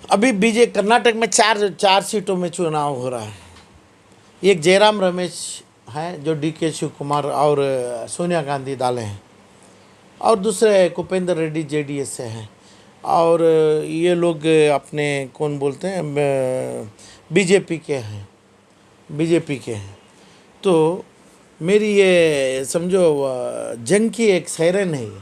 अभी बीजे कर्नाटक में चार सीटों में चुनाव हो रहा है। एक जयराम रमेश हैं जो DK शिव कुमार और सोनिया गांधी डाले हैं, और दूसरे कुपेंद्र रेड्डी JDS से हैं, और ये लोग अपने कौन बोलते हैं बीजेपी के हैं। तो मेरी ये समझो जंग की एक सायरन है ये,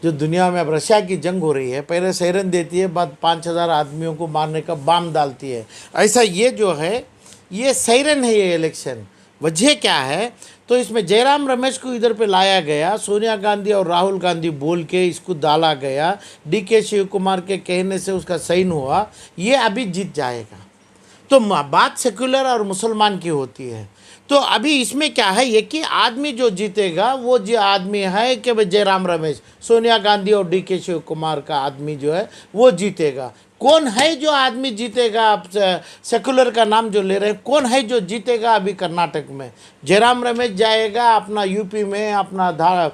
जो दुनिया में अब रशिया की जंग हो रही है, पहले सायरन देती है, बाद 5,000 आदमियों को मारने का बाम डालती है। ऐसा ये जो है ये सायरन है ये इलेक्शन। वजह क्या है? तो इसमें जयराम रमेश को इधर पे लाया गया, सोनिया गांधी और राहुल गांधी बोल के इसको डाला गया, DK शिव कुमार के कहने से उसका साइन हुआ, ये अभी जीत जाएगा। तो बात सेक्युलर और मुसलमान की होती है। तो अभी इसमें क्या है, एक ही आदमी जो जीतेगा वो जो आदमी है कि भाई जयराम रमेश, सोनिया गांधी और DK शिव कुमार का आदमी जो है वो जीतेगा। कौन है जो आदमी जीतेगा? आप सेक्युलर का नाम जो ले रहे हैं, कौन है जो जीतेगा अभी कर्नाटक में? जयराम रमेश जाएगा अपना UP में, अपना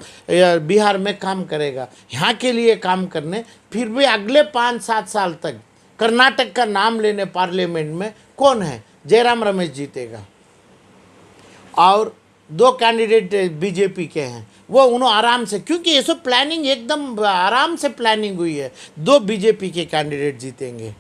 बिहार में काम करेगा, यहाँ के लिए काम करने। फिर भी अगले 5-7 साल तक कर्नाटक का नाम लेने पार्लियामेंट में कौन है? जयराम रमेश जीतेगा। और 2 कैंडिडेट BJP के हैं, वो उन्होंने आराम से, क्योंकि ये सब प्लानिंग एकदम आराम से प्लानिंग हुई है, 2 BJP के कैंडिडेट जीतेंगे,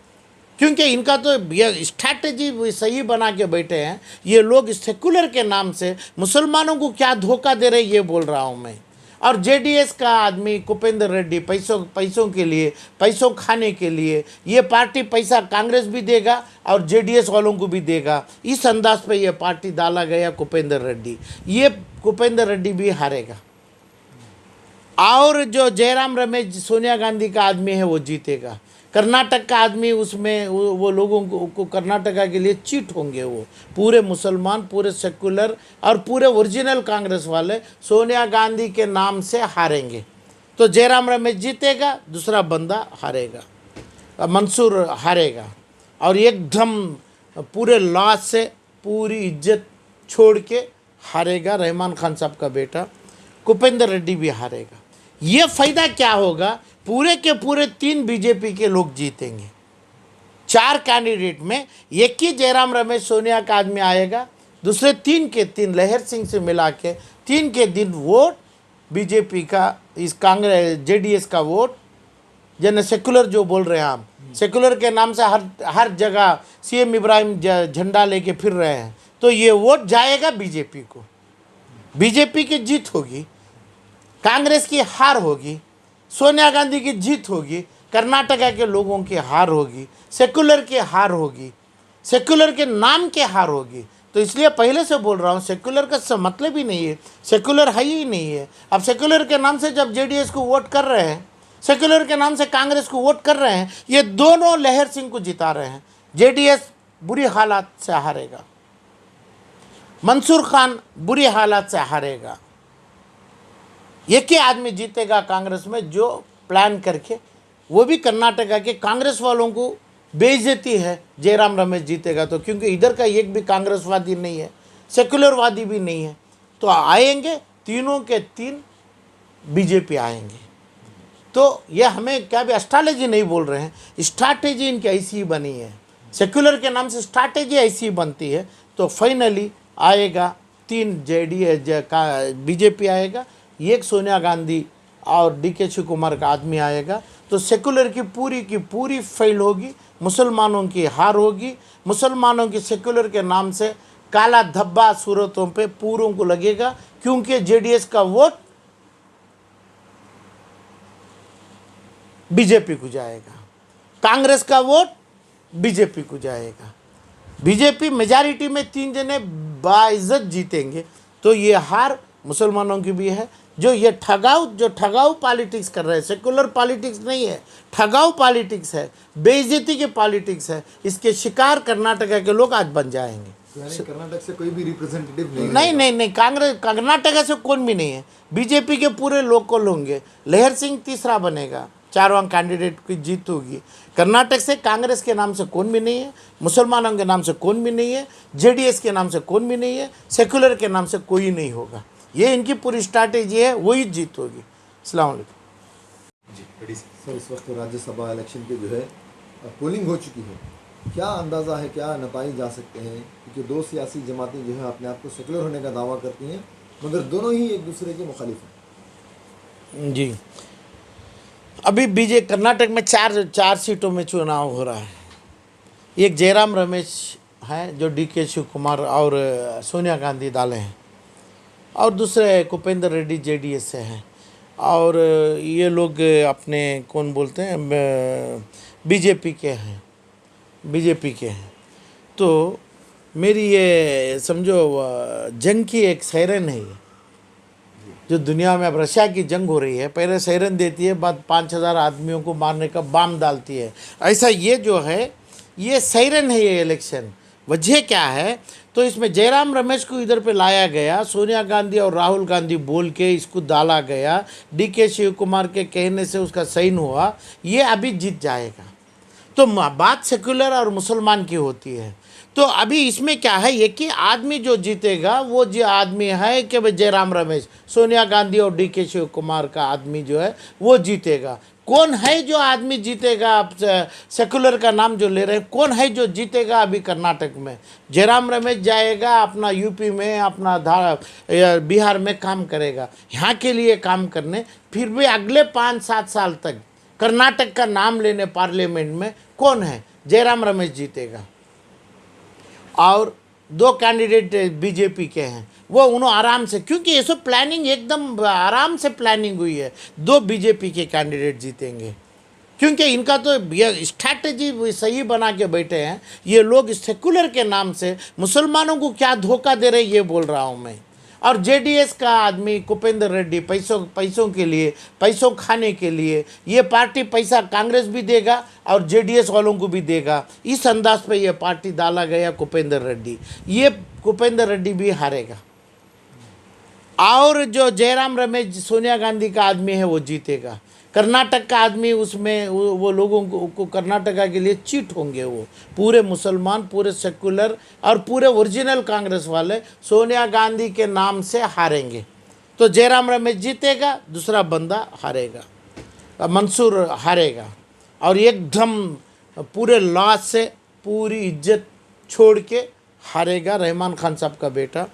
क्योंकि इनका तो स्ट्रैटेजी सही बना के बैठे हैं। ये लोग सेकुलर के नाम से मुसलमानों को क्या धोखा दे रहे ये बोल रहा हूँ मैं। और JDS का आदमी कुपेंद्र रेड्डी पैसों के लिए, पैसों खाने के लिए, ये पार्टी पैसा कांग्रेस भी देगा और JDS वालों को भी देगा, इस अंदाज पे ये पार्टी डाला गया कुपेंद्र रेड्डी। ये कुपेंद्र रेड्डी भी हारेगा, और जो जयराम रमेश सोनिया गांधी का आदमी है वो जीतेगा। कर्नाटक का आदमी उसमें वो लोगों को कर्नाटका के लिए चीट होंगे, वो पूरे मुसलमान, पूरे सेकुलर और पूरे ओरिजिनल कांग्रेस वाले सोनिया गांधी के नाम से हारेंगे। तो जयराम रमेश जीतेगा, दूसरा बंदा हारेगा, मंसूर हारेगा, और एकदम पूरे लॉस से पूरी इज्जत छोड़ के हारेगा। रहमान खान साहब का बेटा कुपेंद्र रेड्डी भी हारेगा। ये फ़ायदा क्या होगा? पूरे के पूरे 3 BJP के लोग जीतेंगे। 4 कैंडिडेट में एक ही जयराम रमेश सोनिया का आदमी आएगा, दूसरे 3 के 3 लहर सिंह से मिला के 3 के दिन वोट BJP का, इस कांग्रेस JDS का वोट, जन सेकुलर जो बोल रहे हैं हम, सेकुलर के नाम से हर जगह CM इब्राहिम झंडा लेके फिर रहे हैं, तो ये वोट जाएगा BJP को। BJP की जीत होगी, कांग्रेस की हार होगी, सोनिया गांधी की जीत होगी, कर्नाटका के लोगों की हार होगी, सेकुलर की हार होगी, सेकुलर के नाम की हार होगी। तो इसलिए पहले से बोल रहा हूँ, सेकुलर का मतलब ही नहीं है, सेकुलर है ही नहीं है। अब सेकुलर के नाम से जब JDS को वोट कर रहे हैं, सेकुलर के नाम से कांग्रेस को वोट कर रहे हैं, ये दोनों लहर सिंह को जिता रहे हैं। JDS बुरी हालात से हारेगा, मंसूर खान बुरी हालात से हारेगा। एक ही आदमी जीतेगा कांग्रेस में जो प्लान करके, वो भी कर्नाटका के कांग्रेस वालों को बेइज्जती है। जयराम रमेश जीतेगा तो, क्योंकि इधर का एक भी कांग्रेसवादी नहीं है, सेकुलरवादी भी नहीं है, तो आएंगे तीनों के 3 BJP आएंगे। तो ये हमें क्या भी एस्ट्रोलॉजी नहीं बोल रहे हैं, स्ट्रैटेजी इनकी ऐसी ही बनी है, सेकुलर के नाम से स्ट्रैटेजी ऐसी ही बनती है। तो फाइनली आएगा 3 BJP आएगा, एक सोनिया गांधी और DK शिव कुमार का आदमी आएगा। तो सेकुलर की पूरी फेल होगी, मुसलमानों की हार होगी। मुसलमानों की सेकुलर के नाम से काला धब्बा सूरतों पे पूरों को लगेगा, क्योंकि JDS का वोट BJP को जाएगा, कांग्रेस का वोट BJP को जाएगा। BJP मेजॉरिटी में 3 जने बाइज्जत जीतेंगे। तो ये हार मुसलमानों की भी है, जो ये ठगाऊ पॉलिटिक्स कर रहे हैं। सेकुलर पॉलिटिक्स नहीं है, ठगाऊ पॉलिटिक्स है, बेइज्जती के पॉलिटिक्स है। इसके शिकार कर्नाटका के लोग आज बन जाएंगे। कर्नाटक से कोई भी रिप्रेजेंटेटिव नहीं, कांग्रेस कर्नाटका से कौन भी नहीं है। BJP के पूरे लोकल होंगे, लहर सिंह तीसरा बनेगा, 4वां कैंडिडेट की जीत होगी। कर्नाटक से कांग्रेस के नाम से कौन भी नहीं है, मुसलमानों के नाम से कौन भी नहीं है, JDS के नाम से कौन भी नहीं है, सेकुलर के नाम से कोई नहीं होगा। ये इनकी पूरी स्ट्रैटेजी है, वही जीत होगी। अस्सलाम वालेकुम जी। सर, इस वक्त राज्यसभा इलेक्शन के जो है पोलिंग हो चुकी है, क्या अंदाज़ा है, क्या नताइज जा सकते हैं? क्योंकि दो सियासी जमातें जो है अपने आप को सेकुलर होने का दावा करती हैं, मगर दोनों ही एक दूसरे के मुखालिफ हैं। जी, अभी कर्नाटक में चार सीटों में चुनाव हो रहा है। एक जयराम रमेश हैं जो DK शिव कुमार और सोनिया गांधी डाले हैं, और दूसरे कुपेंद्र रेड्डी JDS से हैं, और ये लोग अपने कौन बोलते हैं बीजेपी के हैं। तो मेरी ये समझो जंग की एक सायरन है ये, जो दुनिया में अब रशिया की जंग हो रही है, पहले सायरन देती है, बाद 5000 आदमियों को मारने का बाम डालती है। ऐसा ये जो है ये सायरन है ये इलेक्शन। वजह क्या है? तो इसमें जयराम रमेश को इधर पे लाया गया, सोनिया गांधी और राहुल गांधी बोल के इसको डाला गया, DK शिव कुमार के कहने से उसका साइन हुआ, ये अभी जीत जाएगा। तो बात सेकुलर और मुसलमान की होती है। तो अभी इसमें क्या है, एक ही आदमी जो जीतेगा वो जो आदमी है कि भाई जयराम रमेश, सोनिया गांधी और DK शिव कुमार का आदमी जो है वो जीतेगा। कौन है जो आदमी जीतेगा? आप सेकुलर का नाम जो ले रहे हैं, कौन है जो जीतेगा? अभी कर्नाटक में जयराम रमेश जाएगा, अपना UP में, अपना बिहार में काम करेगा, यहाँ के लिए काम करने। फिर भी अगले 5-7 साल तक कर्नाटक का नाम लेने पार्लियामेंट में कौन है? जयराम रमेश जीतेगा। और 2 कैंडिडेट BJP के हैं, वो उन्होंने आराम से, क्योंकि ये सब प्लानिंग एकदम आराम से प्लानिंग हुई है, 2 BJP के कैंडिडेट जीतेंगे, क्योंकि इनका तो स्ट्रैटेजी सही बना के बैठे हैं। ये लोग सेकुलर के नाम से मुसलमानों को क्या धोखा दे रहे, ये बोल रहा हूँ मैं। और JDS का आदमी कुपेंद्र रेड्डी पैसों के लिए, पैसों खाने के लिए, ये पार्टी पैसा कांग्रेस भी देगा और JDS वालों को भी देगा। इस अंदाज पे ये पार्टी डाला गया कुपेंद्र रेड्डी। ये कुपेंद्र रेड्डी भी हारेगा, और जो जयराम रमेश सोनिया गांधी का आदमी है वो जीतेगा। कर्नाटक का आदमी, उसमें वो लोगों को कर्नाटका के लिए चीट होंगे। वो पूरे मुसलमान, पूरे सेकुलर और पूरे ओरिजिनल कांग्रेस वाले सोनिया गांधी के नाम से हारेंगे। तो जयराम रमेश जीतेगा, दूसरा बंदा हारेगा, मंसूर हारेगा, और एकदम पूरे लॉस से पूरी इज्जत छोड़ के हारेगा। रहमान खान साहब का बेटा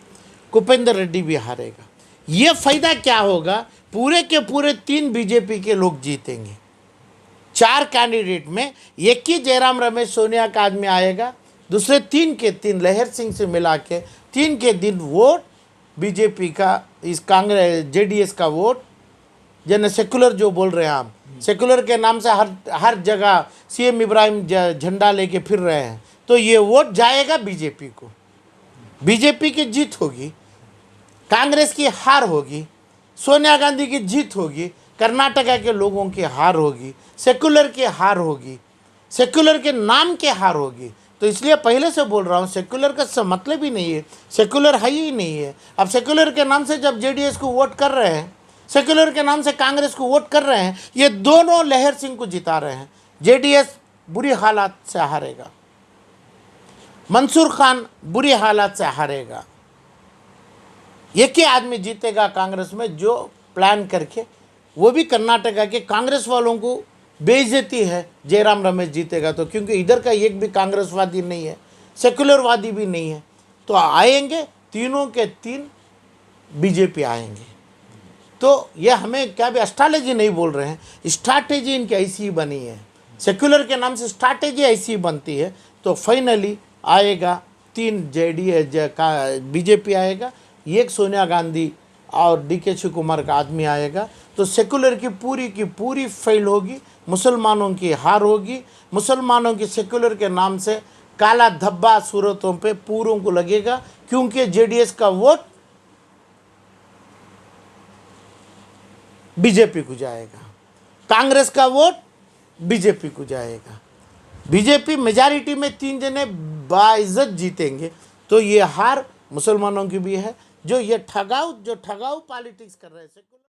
कुपेंद्र रेड्डी भी हारेगा। ये फ़ायदा क्या होगा? पूरे के पूरे 3 BJP के लोग जीतेंगे। 4 कैंडिडेट में एक ही जयराम रमेश सोनिया का आदमी आएगा, दूसरे 3 के 3 लहर सिंह से मिला के 3 के दिन वोट BJP का, इस कांग्रेस JDS का वोट, जन सेकुलर जो बोल रहे हैं आप, सेकुलर के नाम से हर जगह CM इब्राहिम झंडा लेके फिर रहे हैं, तो ये वोट जाएगा BJP को। BJP की जीत होगी, कांग्रेस की हार होगी, सोनिया गांधी की जीत होगी, कर्नाटका के लोगों की हार होगी, सेकुलर की हार होगी, सेकुलर के नाम की हार होगी। तो इसलिए पहले से बोल रहा हूँ, सेकुलर का मतलब ही नहीं है, सेकुलर है ही नहीं है। अब सेकुलर के नाम से जब JDS को वोट कर रहे हैं, सेकुलर के नाम से कांग्रेस को वोट कर रहे हैं, ये दोनों लहर सिंह को जिता रहे हैं। JDS बुरी हालात से हारेगा, मंसूर खान बुरी हालात से हारेगा। एक ही आदमी जीतेगा कांग्रेस में, जो प्लान करके, वो भी कर्नाटका के कांग्रेस वालों को बेइज्जती है। जयराम रमेश जीतेगा तो, क्योंकि इधर का एक भी कांग्रेसवादी नहीं है, सेकुलरवादी भी नहीं है, तो आएंगे तीनों के 3 BJP आएंगे। तो ये हमें क्या भी एस्ट्रोलॉजी नहीं बोल रहे हैं, स्ट्रैटेजी इनकी ऐसी ही बनी है, सेकुलर के नाम से स्ट्रैटेजी ऐसी ही बनती है। तो फाइनली आएगा 3 BJP आएगा, एक सोनिया गांधी और DK शिव कुमार का आदमी आएगा। तो सेकुलर की पूरी फेल होगी, मुसलमानों की हार होगी। मुसलमानों की सेकुलर के नाम से काला धब्बा सूरतों पे पूरों को लगेगा, क्योंकि JDS का वोट BJP को जाएगा, कांग्रेस का वोट BJP को जाएगा। BJP मेजॉरिटी में 3 जने बाइज्जत जीतेंगे। तो ये हार मुसलमानों की भी है, जो ठगाऊ पॉलिटिक्स कर रहे हैं।